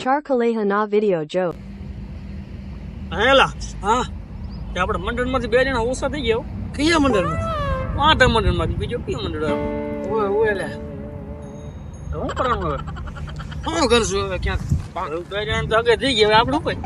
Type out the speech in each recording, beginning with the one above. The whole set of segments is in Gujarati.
Charkalehana video joke. હેલા હા તે આપણે મંડળમાંથી બે જણા ઓછા થઈ ગયા કયા મંડળ આઠ મંડળમાંથી બીજો કયું મંડળ ઓય ઓય લે શું કરવાનું હવે શું કરશું હવે ક્યાંક બે જણા તો આગળ થઈ ગયા હવે આપણું કોઈ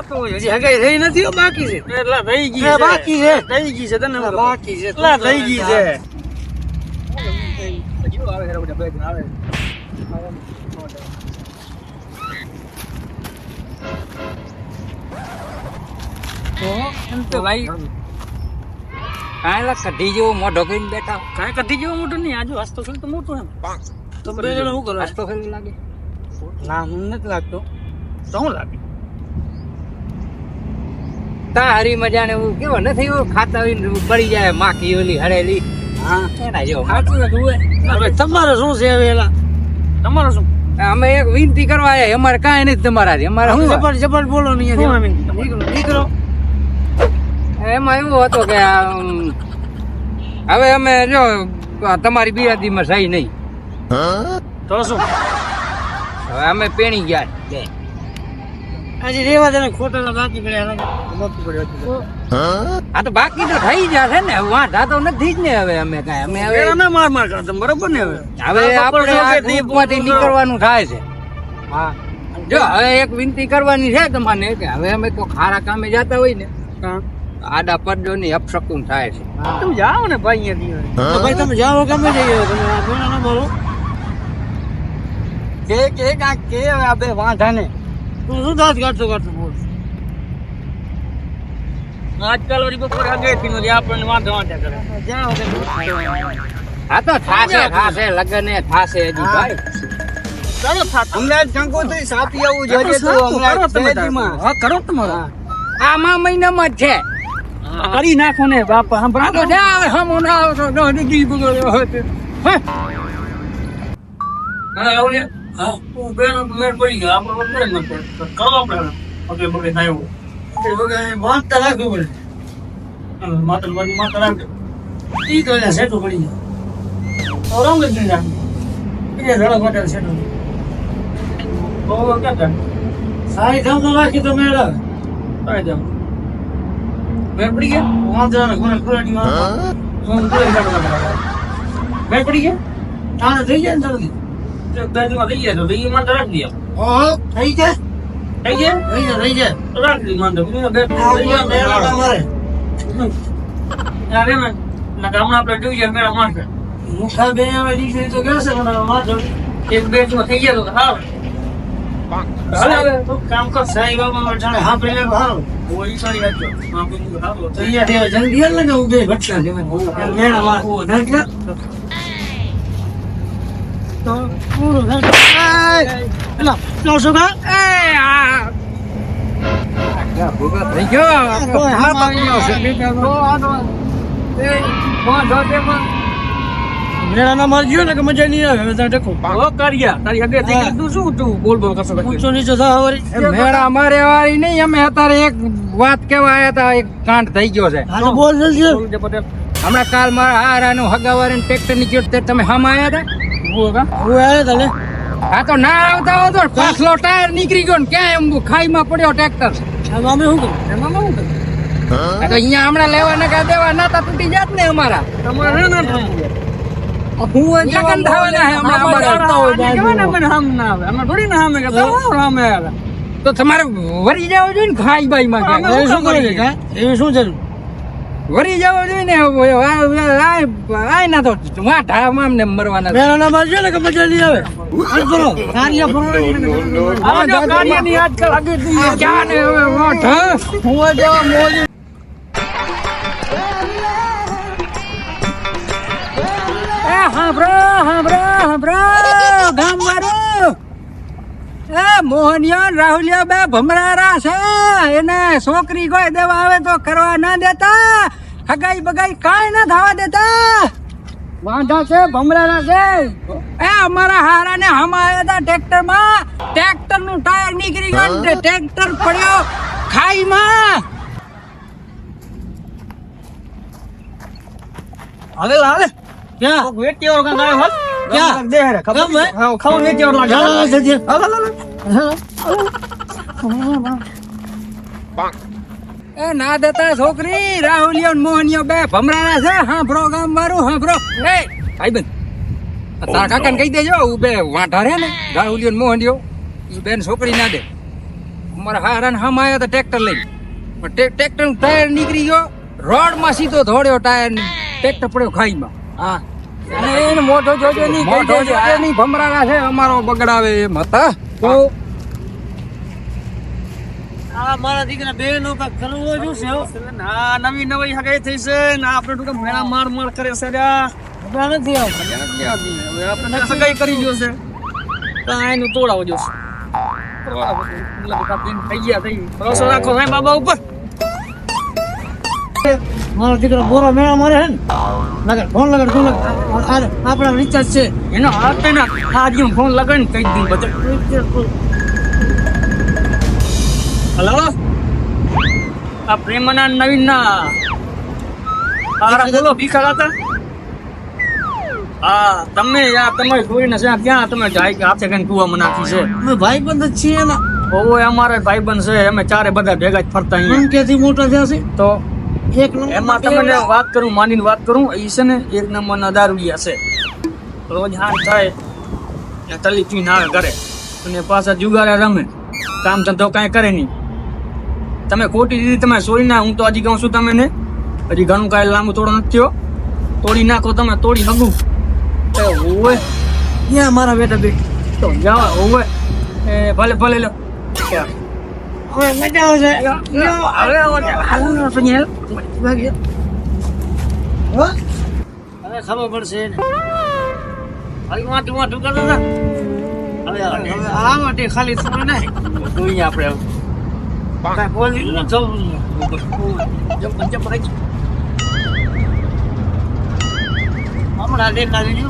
તો હજી હગાઈ થઈ નથી હો, બાકી છે એટલા થઈ ગઈ એ બાકી છે થઈ ગઈ છે તને બાકી છે એટલા થઈ ગઈ છે હજુ આવે હેરા બધા બે જણા આવે તો ભાઈ કાંઈ લા કઢી જેવો મોઢો કરીને બેઠા કાંઈ કઢી જેવું મોટું નહીં આજુ હસતો ખેલ તો મોટું એમ તો બે જણા શું કરો હસતો ખેલું લાગે ના મને નથી લાગતો તો શું લાગે તારી મજાને એવું કેવો નથી એવું ખાતા હોય ને પડી જાય માખી ઓલી હળેલી હા એના જેવો સાચું નથી હોય હવે તમારે શું છે હવે એલા તમારું શું અમે એક વિનંતી કરવા આવ્યા અમારે કાંઈ નથી તમારાથી અમારે શું જબર જબર બોલો નહીં શું એમ નીકળો એમાં એવું હતું કે હવે અમે જો તમારી બિયાદીમાં સહી નહીં તો શું હવે અમે પેણી ગયા બે. આજે રેવા દે ને ખોટા બાકી પડ્યા નથી પડ્યો આ તો બાકી તો થઈ જશે ને વાંધા તો નથી જ ને હવે અમે કાંઈ અમે હવે અમે માર માર કરતા બરોબર ને હવે હવે આપણે આ ગ્રુપમાંથી નીકળવાનું થાય છે હા જો હવે એક વિનંતી કરવાની છે તમને કે હવે અમે તો ખારા કામે જતા હોય ને આડા પડ્યો ની અપશકુન થાય છે તમે જાઓ ને ભાઈ અહીંયાથી તો ભાઈ તમે જાઓ ગમે જઈએ તમે આ બોલો ના બોલો કે કાંઈક કે હવે આ બે વાંધા ને તું શું દાંત કાઢતો કાઢતો બોલ આજકાલ વળી બપોરે આગેથી નથી આપણને વાંધો વાંધા કરે જાઓ હા તો થાશે લગન એ થાશે હજી ભાઈ ચાલો થાત હમણાં જ કંકોત્રી સાપી આવું જોઈએ તો હમણાં શેરડીમાં. હા કરો તમારે આમાં મહિનામાં જ છે કરી નાખો ને બાપા આ તો સાંભળો જા હમો ના આવતો તો દીદી બગડ્યો હતો હા આવલે હા તું બેન મેર પડી ગયા આપણે બપોરે ન પડે કરો આપણે ઓકે બગે થાય એવું એ વગર વાંચતા રાખવું પડે માતર બની માતર રાખજો ઈ તો એટલે સેટું પડી જાય ઓરંગ જ નહીં રાખજો એ જરા ફાટે છે તો કેતા સારી કામ તો રાખી તો મેળા કાઈ જાવ મેર પડી ગયા વાંચવા ને કોને ખોરાડી માં ફોન કરી કાઢો મેર પડી ગયા તાને થઈ જાય ને જલ્દી જો બેજમાં થઈ ગયા તો ઈ માતર રાખી દે ઓહો થઈ જાય થઈ ગયા થઈ જાય રાખી માતર બીજો બે આ મેળા તમારે યાર એમ ના ગામના આપણે જોઈએ મેળા મારશે મુખા બે આવે દીકરી તો કહેશે પણ વાંચો એક બેચમાં થઈ ગયા તો હાલ હાલે તો કામ કર સાઈ બાબા જાણે હા પેલે હાલો ઓઈ સારી રાખજો હા બીજું હાલો તો અહીંયા જલ્દી હાલ ને ઉભે ભટકા દેવાય મેળા માં ઓ નાખલા તો પૂરું એલા લો સુગા ભૂગા થઈ ગયો કોઈ હાથ આવી ગયો છે. મેળા ના માર ગયો ને કે મજા નહીં આવે હવે ત્યાં ટકો ઓ કર્યા તારી હગે થઈ ગયું તું શું તું બોલ બોલ કરશો ઊંચો નીચો થા વળી મેળા અમારે વાળી નહીં અમે અત્યારે એક વાત કેવા આવ્યા હતા એક કાંડ થઈ ગયો છે હા તો બોલ જલ્દી બોલ પટેલ હમણાં કાલ મારા હારાનું હગાવારીને ટ્રેક્ટર ની ચીટ તમે હામાં આવ્યા હતા બોલ કા હું આવે તને આ તો ના આવતા હો તો પાછલો ટાયર નીકળી ગયો ને ક્યાં એમ ખાઈમાં પડ્યો ટ્રેક્ટર આમાં અમે શું કરું એમાં શું કરે આ તો અહીંયા હમણાં લેવા નકા દેવા નાતા તૂટી જાત ને અમારા તમારે ના થવું હું લગન થવાના હે હમણાં અમારા. હામ ના આવે અમે થોડી ના સામે કે સામે આવે તો તમારે વરી જવો જોઈએ ને ખાઈ બાઈ માં અમે એ શું કરે છે કાં? એવી શું જરૂર વરી જવો જોઈએ ને આય ના તો વાંઢામાં ને મરવાના મેળા ના માર ગયો ને કે મજા નહીં આવે હાલ કરો કાર્ય ફરો આ જો કાર્યની આજકાલ આગળ ક્યાં ને હવે વાંઢા હું જેવા મોજ હાંભળો ગામ વાળો એ મોહનિયા રાહુલિયા બે ભમરારા છે એને છોકરી કોઈ દેવા આવે તો કરવા ના દેતા હગાઈ બગાઈ કાંઈ ના થવા દેતા વાંધા છે ભમરારા છે એ અમારા હારાને હમા આવ્યા હતા ટ્રેક્ટર નું ટાયર નીકળી ગયું ને ટ્રેક્ટર પડ્યો ખાઈમાં હાલે હાલે ક્યાં વેટ કેવો કાંઈ આવ્યો હાલ ક્યાં દે રે ખબર કેમ ભાઈ? હા ખાવ વેટ કેવો લાગે ચાલો જલ્દી હાલ હાલ હાલ એ ના દેતા છોકરી રાહુલિયો ને મોહનિયો બે ભમરાના છે હાંભળો ગામ વાળું હાંભળો એ ભાઈબંધ તારા કાકાને કહી દેજો હું બે વાંઢા રે ને રાહુલિયો ને મોહનિયો એ બેન છોકરી ના દે અમારા હારા ને હમ આવ્યા તો ટ્રેક્ટર લઈ પણ ટ્રેક્ટર નું ટાયર નીકળી ગયો રોડ માં સીધો ધોડ્યો ટાયર ને ટ્રેક્ટર પડ્યો ખાઈમાં હા અને એને મોઢો જોજો નહીં મોઢો જોજો નહીં ભમરાના છે અમારો બગડાવે એમ હતા તો આ મારા દીકરા બે નો કાક કરવો જોશે ના નવી નવી હગાઈ થઈ છે ને આપણે ટૂંકા મેળા માર માર કરે છે રા નથી આવતી હવે આપણે સગાઈ કરી જોશે કાંઈ તોડાવો જોશે થઈ ગયા થઈ ભરોસો રાખો ભાઈ બાબા ઉપર મારો દીકરો બોરો મેળા મારે છે ને લગન ફોન લગન ફોન આપણા રિચાર્જ છે એનો હાથ ના આજે ફોન લગન કહી દી બધા હલો આ પ્રેમના નવીન ના બોલો ભીખા હતા હા તમે યાર તમારી છોરીને છે ક્યાં તમે જાય હાથે કઈ કુવામાં નાખી છે અમે ભાઈબંધ જ છીએ ને ઓય અમારે ભાઈબંધ છે અમે ચારે બધા ભેગા જ ફરતા અહીંયા કેથી મોટા થયા છે તો એક એમાં તમને વાત કરું માનીને વાત કરું એ છે ને એક નંબરના દારૂડિયા છે રોજ હાથ થાય તલી પીને આવે ઘરે અને પાછા જુગારા રમે કામ ધંધો કાંઈ કરે નહીં તમે ખોટી દીધી તમે સોરી ના હું તો હજી કહું છું તમે ને હજી ઘણું કાંઈ લાંબુ તોડો નથી થયો તોડી નાખો તમે તોડી હગું ઓવે ક્યાં મારા બેટા બે તો જાઓ ઓવે એ ભલે ભલે લો હવે મજા આવશે હવે ખબર પડશે વાંટું વાંટું કરતા હતા હવે આ માટે ખાલી થોડું નહીં જોઈએ આપણે હમણાં દેખાડી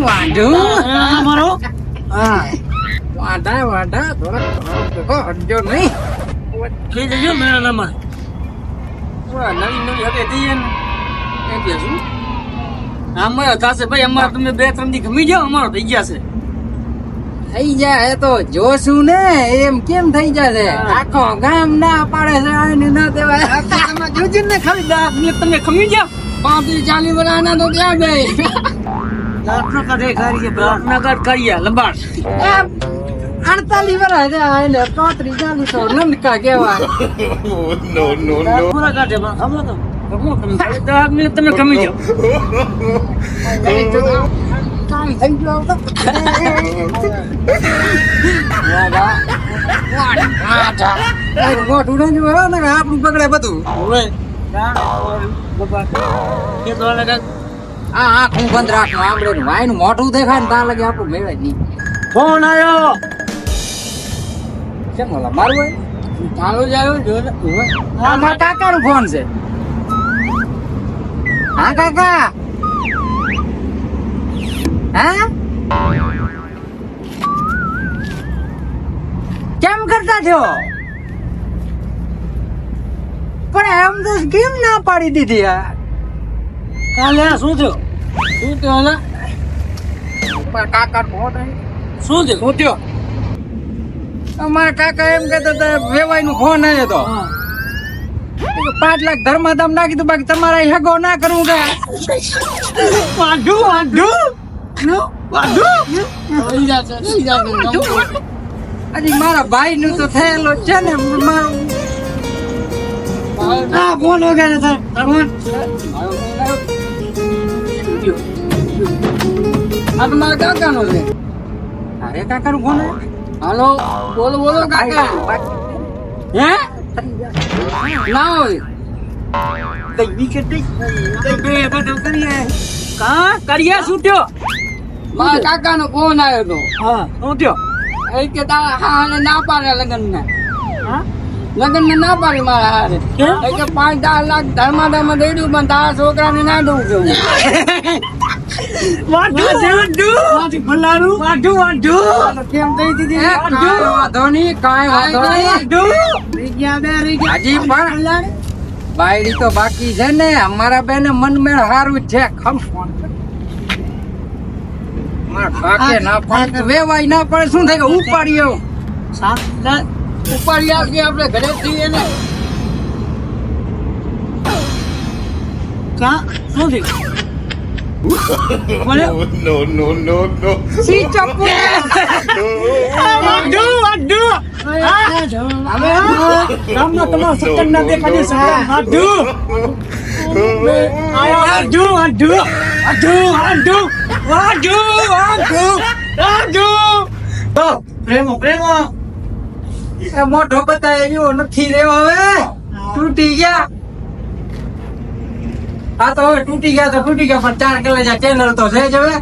વાંઢું મારો હા વાંઢા વાંઢા થોડા હટજો નહીં થઈ જજો મેળામાં નવી નવી હકે જઈએ ને એમ કે શું અમારે થશે ભાઈ અમારે તમે 2-3 દી ગમી જાઓ અમારો થઈ ગયા છે થઈ જાય તો જોશું ને એમ કેમ થઈ જશે આખો ગામ ના પાડે છે આને ના દેવાય તમે જોજો ને ખાલી તમે ખમી જાઓ 35-40 વર્ષના તો ક્યાં ગઈ પ્રાર્થના કરીએ લંબાડ 48 વર્ષ છે આને 35-40 તો નંદકા કહેવાય પૂરા કાઢે તમે ખમી જાઓ કામ થઈ ગયો તો મોટું નહીં જોવે ને આપણું બગડે બધું હા આખું બંધ રાખવું આંબળે વાયનું મોઢું દેખાય ને ત્યાં લગે આપણું મેળવે નહીં ફોન આવ્યો કેમ ઓલા મારું હોય ચાલુ જ આવ્યો હા મારા કાકાનો ફોન છે હા કાકા હા કેમ કરતા થયો પણ એમ તો કેમ ના પાડી દીધી યાર કાલે શું થયો ને કાકા શું થયો અમારા કાકા એમ કહેતા હતા વેવાઈ નું ફોન આવ્યો તો 5 લાખ ધર્માધામ નાખી દઉં બાકી તમારા હેગો ના કરવું કે હજી મારા ભાઈ નું તો થયેલો છે ને મારું ફોન વગેરે થાય આ તો મારા કાકા નો છે અરે કાકા નો ફોન હાલો બોલો બોલો કાકા હે ના હોય કરીએ શું થયો મારા કાકા નો ફોન આવ્યો તો હા શું થયો એ કે તારા હાને ના પાડે લગ્ન ને લગ્ન ને ના પાડી મારા હારે એ કે 5-10 લાખ ધર્માધામ દઈ દઉં પણ તારા છોકરાને ના દઉં કેવું કેમ કહી દીધી વાંધો નહીં કાંઈ વાંધો નહીં હજી પણ બાયડી તો બાકી છે ને અમારા બેને મનમેળ હારું છે ખમ ફોન પાકે ના પાકે વેવાય ના પડે શું થાય કે ઉપાડી આવું ઉપાડી આવજે આપણે ઘરે જઈએ ને કા શું થયું સી ચપ્પુ ગામમાં તમારો સત્તર ના દેખાડે પ્રેમો પ્રેમો એ મોઢો બતાય એવો નથી રહ્યો હવે તૂટી ગયા હા તો હવે તૂટી ગયા તો તૂટી ગયા પણ 4 કલેજા ચેનલ તો છે જ હવે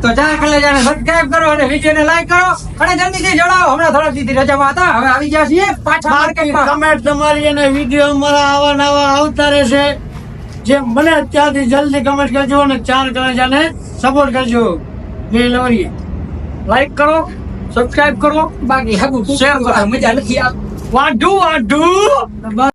તો 4 કલેજાને સબસ્ક્રાઇબ કરો અને વિડીયોને લાઈક કરો અને જલ્દીથી જોડાઓ હમણાં થોડા દીધી રજામાં હતા હવે આવી ગયા છીએ પાછા માર્કેટમાં કમેન્ટ તમારી અને વિડીયો અમારા આવા નવા આવતા રહેશે જે મને ત્યાંથી જલ્દી કમેન્ટ કરજો અને 4 કલેજાને સપોર્ટ કરજો જય લવરી લાઈક કરો સબસ્ક્રાઇબ કરો બાકી હગું શેર કરો મજા નથી આવતી વાઢું